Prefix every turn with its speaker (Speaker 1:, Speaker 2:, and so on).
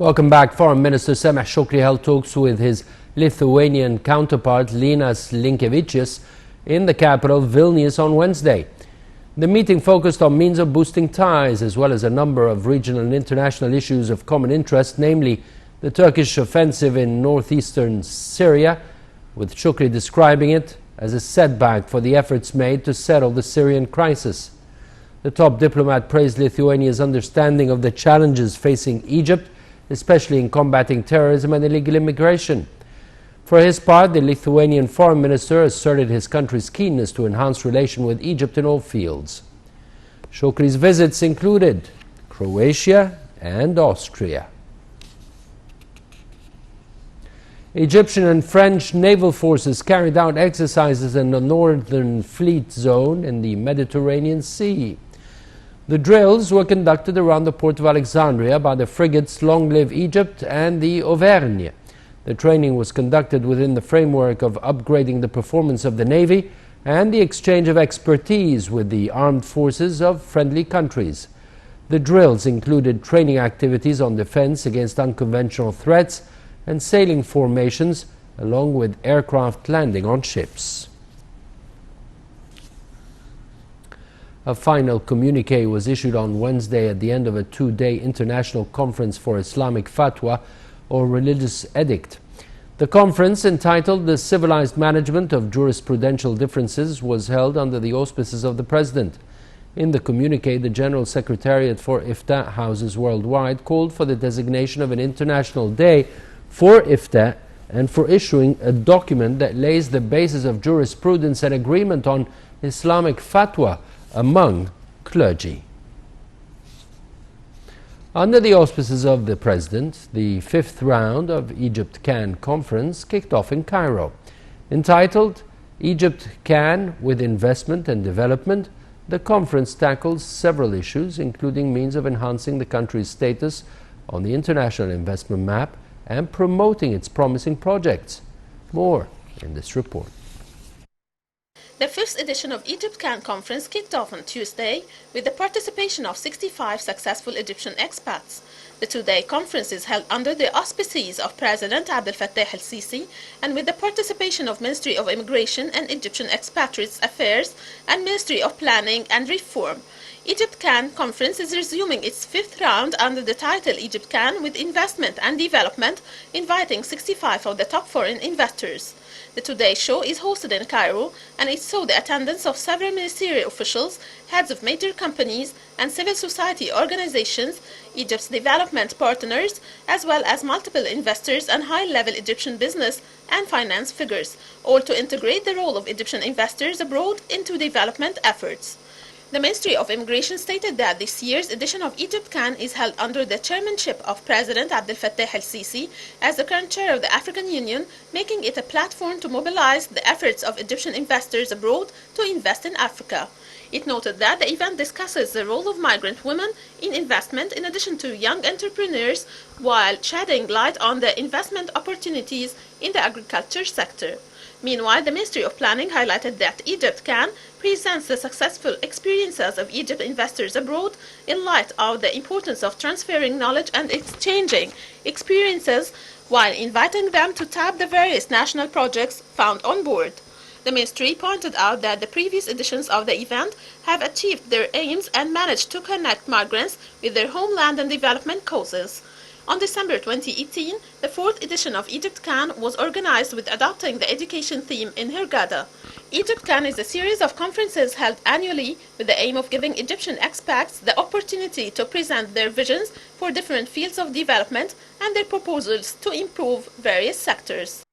Speaker 1: Welcome back. Foreign Minister Sameh Shoukry held talks with his Lithuanian counterpart Linas Linkevičius in the capital Vilnius on Wednesday. The meeting focused on means of boosting ties as well as a number of regional and international issues of common interest, namely the Turkish offensive in northeastern Syria, with Shoukry describing it as a setback for the efforts made to settle the Syrian crisis. The top diplomat praised Lithuania's understanding of the challenges facing Egypt, especially in combating terrorism and illegal immigration. For his part, the Lithuanian foreign minister asserted his country's keenness to enhance relations with Egypt in all fields. Shoukry's visits included Croatia and Austria. Egyptian and French naval forces carried out exercises in the Northern Fleet Zone in the Mediterranean Sea. The drills were conducted around the port of Alexandria by the frigates Long Live Egypt and the Auvergne. The training was conducted within the framework of upgrading the performance of the Navy and the exchange of expertise with the armed forces of friendly countries. The drills included training activities on defense against unconventional threats and sailing formations, along with aircraft landing on ships. A final communique was issued on Wednesday at the end of a two-day international conference for Islamic fatwa, or religious edict. The conference, entitled The Civilized Management of Jurisprudential Differences, was held under the auspices of the President. In the communique, the General Secretariat for Ifta Houses Worldwide called for the designation of an international day for Ifta and for issuing a document that lays the basis of jurisprudence and agreement on Islamic fatwa among clergy. Under the auspices of the President, the fifth round of Egypt-Can conference kicked off in Cairo. Entitled Egypt-Can with Investment and Development, the conference tackles several issues, including means of enhancing the country's status on the international investment map and promoting its promising projects. More in this report.
Speaker 2: The fifth edition of Egypt-Can conference kicked off on Tuesday with the participation of 65 successful Egyptian expats. The two-day conference is held under the auspices of President Abdel Fattah el-Sisi and with the participation of Ministry of Immigration and Egyptian Expatriates Affairs and Ministry of Planning and Reform. Egypt-Can conference is resuming its fifth round under the title Egypt-Can with Investment and Development, inviting 65 of the top foreign investors. The two-day show is hosted in Cairo and it saw the attendance of several ministerial officials, heads of major companies and civil society organizations, Egypt's development partners, as well as multiple investors and high-level Egyptian business and finance figures, all to integrate the role of Egyptian investors abroad into development efforts. The Ministry of Immigration stated that this year's edition of Egypt-Can is held under the chairmanship of President Abdel Fattah el-Sisi as the current chair of the African Union, making it a platform to mobilize the efforts of Egyptian investors abroad to invest in Africa. It noted that the event discusses the role of migrant women in investment in addition to young entrepreneurs, while shedding light on the investment opportunities in the agriculture sector. Meanwhile, the Ministry of Planning highlighted that Egypt-Can presents the successful experiences of Egypt investors abroad in light of the importance of transferring knowledge and exchanging experiences while inviting them to tap the various national projects found on board. The ministry pointed out that the previous editions of the event have achieved their aims and managed to connect migrants with their homeland and development causes. On December 2018, the fourth edition of Egypt-Can was organized with adopting the education theme in Hurghada. Egypt-Can is a series of conferences held annually with the aim of giving Egyptian expats the opportunity to present their visions for different fields of development and their proposals to improve various sectors.